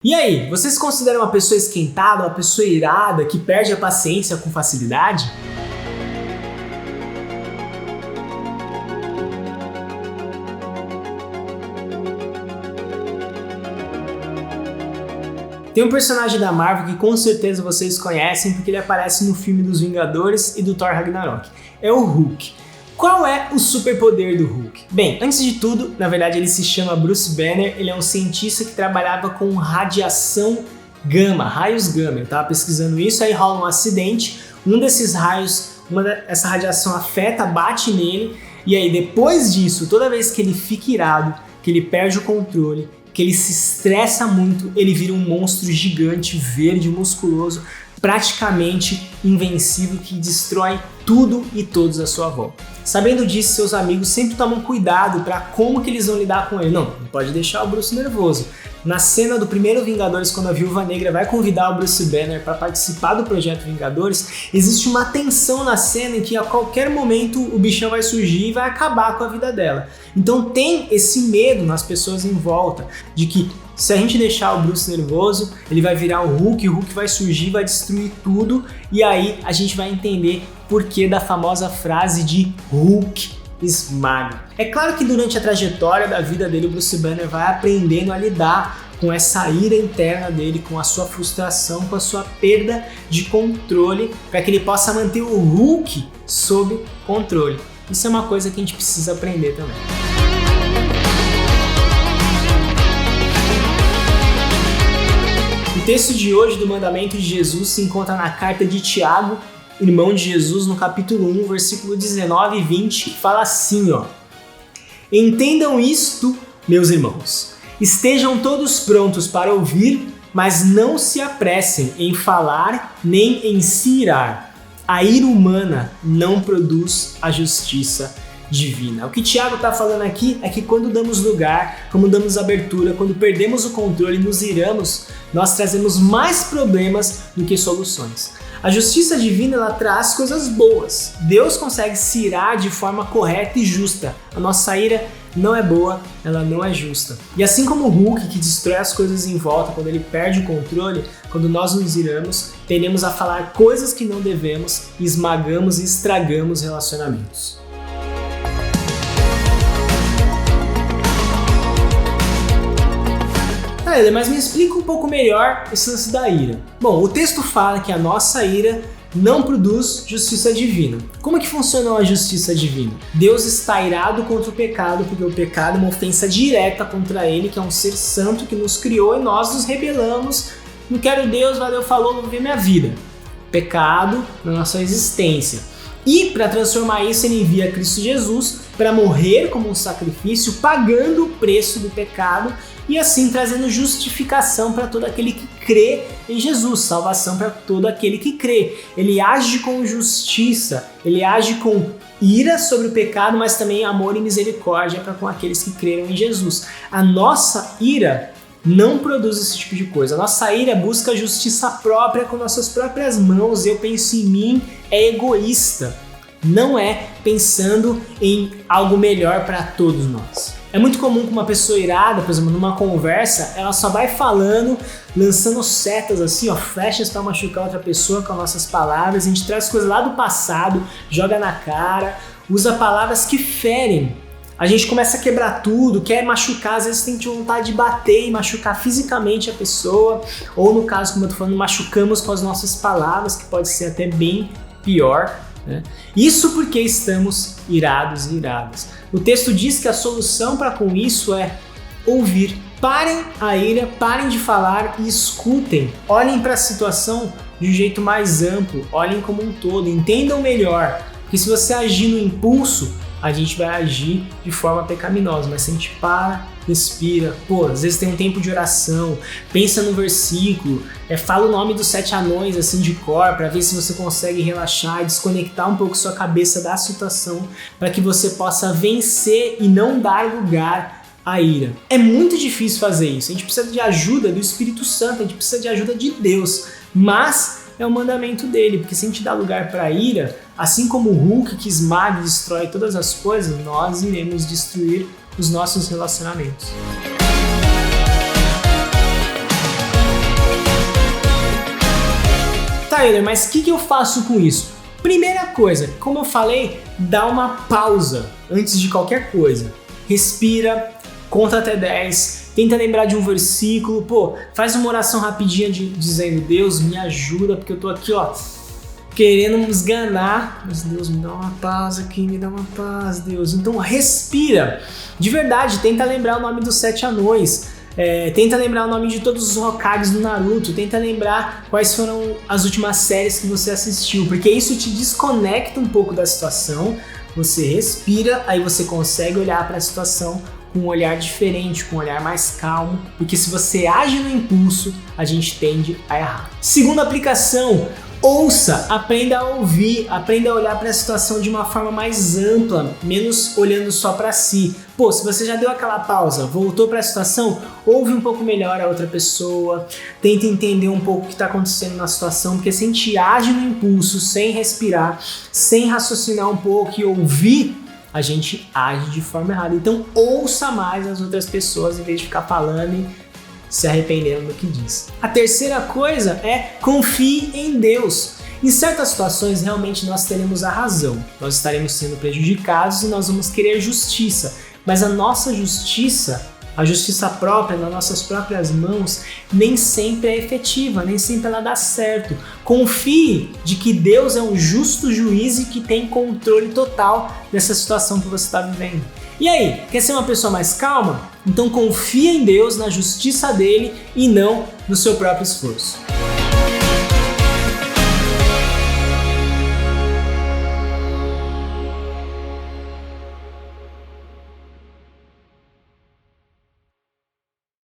E aí, você se considera uma pessoa esquentada, uma pessoa irada, que perde a paciência com facilidade? Tem um personagem da Marvel que com certeza vocês conhecem porque ele aparece no filme dos Vingadores e do Thor Ragnarok. É o Hulk. Qual é o superpoder do Hulk? Bem, antes de tudo, na verdade ele se chama Bruce Banner, ele é um cientista que trabalhava com radiação gama, raios gama. Eu tava pesquisando isso, aí rola um acidente, um desses raios, essa radiação afeta, bate nele, e aí depois disso, toda vez que ele fica irado, que ele perde o controle, que ele se estressa muito, ele vira um monstro gigante, verde, musculoso, praticamente invencível, que destrói tudo e todos à sua volta. Sabendo disso, seus amigos sempre tomam cuidado para como que eles vão lidar com ele. Não pode deixar o Bruce nervoso. Na cena do primeiro Vingadores, quando a Viúva Negra vai convidar o Bruce Banner para participar do Projeto Vingadores, existe uma tensão na cena em que a qualquer momento o bichão vai surgir e vai acabar com a vida dela. Então tem esse medo nas pessoas em volta de que se a gente deixar o Bruce nervoso, ele vai virar o Hulk vai surgir, vai destruir tudo, e aí a gente vai entender por que da famosa frase de Hulk esmaga. É claro que durante a trajetória da vida dele, o Bruce Banner vai aprendendo a lidar com essa ira interna dele, com a sua frustração, com a sua perda de controle, para que ele possa manter o Hulk sob controle. Isso é uma coisa que a gente precisa aprender também. O texto de hoje do mandamento de Jesus se encontra na carta de Tiago, irmão de Jesus, no capítulo 1, versículo 19 e 20, que fala assim, ó: Entendam isto, meus irmãos, estejam todos prontos para ouvir, mas não se apressem em falar nem em se irar. A ira humana não produz a justiça divina. O que Tiago está falando aqui é que quando damos lugar, quando damos abertura, quando perdemos o controle e nos iramos, nós trazemos mais problemas do que soluções. A justiça divina, ela traz coisas boas. Deus consegue se irar de forma correta e justa. A nossa ira não é boa, ela não é justa. E assim como o Hulk, que destrói as coisas em volta quando ele perde o controle, quando nós nos iramos, tendemos a falar coisas que não devemos, esmagamos e estragamos relacionamentos. Mas me explica um pouco melhor esse lance da ira. Bom, o texto fala que a nossa ira não produz justiça divina. Como é que funciona a justiça divina? Deus está irado contra o pecado, porque o pecado é uma ofensa direta contra ele, que é um ser santo que nos criou, e nós nos rebelamos. Não quero Deus, valeu, falou, vou viver minha vida. Pecado na nossa existência. E para transformar isso, ele envia Cristo Jesus para morrer como um sacrifício, pagando o preço do pecado e assim trazendo justificação para todo aquele que crê em Jesus, salvação para todo aquele que crê. Ele age com justiça, ele age com ira sobre o pecado, mas também amor e misericórdia para com aqueles que creram em Jesus. A nossa ira não produz esse tipo de coisa. A nossa ira busca justiça própria com nossas próprias mãos. Eu penso em mim, é egoísta. Não é pensando em algo melhor para todos nós. É muito comum que uma pessoa irada, por exemplo, numa conversa, ela só vai falando, lançando setas assim, ó, flechas para machucar outra pessoa com as nossas palavras. A gente traz coisas lá do passado, joga na cara, usa palavras que ferem. A gente começa a quebrar tudo, quer machucar, às vezes tem vontade de bater e machucar fisicamente a pessoa, ou no caso, como eu tô falando, machucamos com as nossas palavras, que pode ser até bem pior, né? Isso porque estamos irados e iradas. O texto diz que a solução para com isso é ouvir. Parem a ira, parem de falar e escutem. Olhem para a situação de um jeito mais amplo, olhem como um todo, entendam melhor. Porque se você agir no impulso, a gente vai agir de forma pecaminosa, mas se a gente para, respira, às vezes tem um tempo de oração, pensa no versículo, fala o nome dos 7 anões assim de cor, para ver se você consegue relaxar e desconectar um pouco sua cabeça da situação, para que você possa vencer e não dar lugar à ira. É muito difícil fazer isso, a gente precisa de ajuda do Espírito Santo, a gente precisa de ajuda de Deus, mas é o mandamento dele, porque se a gente dá lugar para a ira, assim como o Hulk que esmaga e destrói todas as coisas, nós iremos destruir os nossos relacionamentos. Tá, Euler, mas o que eu faço com isso? Primeira coisa, como eu falei, dá uma pausa antes de qualquer coisa. Respira, conta até 10, tenta lembrar de um versículo, faz uma oração rapidinha dizendo: Deus, me ajuda, porque eu tô aqui, querendo me esganar, mas Deus, me dá uma paz aqui, me dá uma paz, Deus. Então respira, de verdade, tenta lembrar o nome dos 7 anões, tenta lembrar o nome de todos os Hokages do Naruto, tenta lembrar quais foram as últimas séries que você assistiu, porque isso te desconecta um pouco da situação, você respira, aí você consegue olhar para a situação com um olhar diferente, com um olhar mais calmo, porque se você age no impulso, a gente tende a errar. Segunda aplicação: ouça, aprenda a ouvir, aprenda a olhar para a situação de uma forma mais ampla, menos olhando só para si. Se você já deu aquela pausa, voltou para a situação, ouve um pouco melhor a outra pessoa, tenta entender um pouco o que está acontecendo na situação, porque se a gente age no impulso, sem respirar, sem raciocinar um pouco e ouvir, a gente age de forma errada. Então ouça mais as outras pessoas em vez de ficar falando e se arrependendo do que diz. A terceira coisa é: confie em Deus. Em certas situações, realmente nós teremos a razão, nós estaremos sendo prejudicados e nós vamos querer justiça, mas a nossa justiça, a justiça própria, nas nossas próprias mãos, nem sempre é efetiva, nem sempre ela dá certo. Confie de que Deus é um justo juiz e que tem controle total dessa situação que você está vivendo. E aí, quer ser uma pessoa mais calma? Então confia em Deus, na justiça dele e não no seu próprio esforço.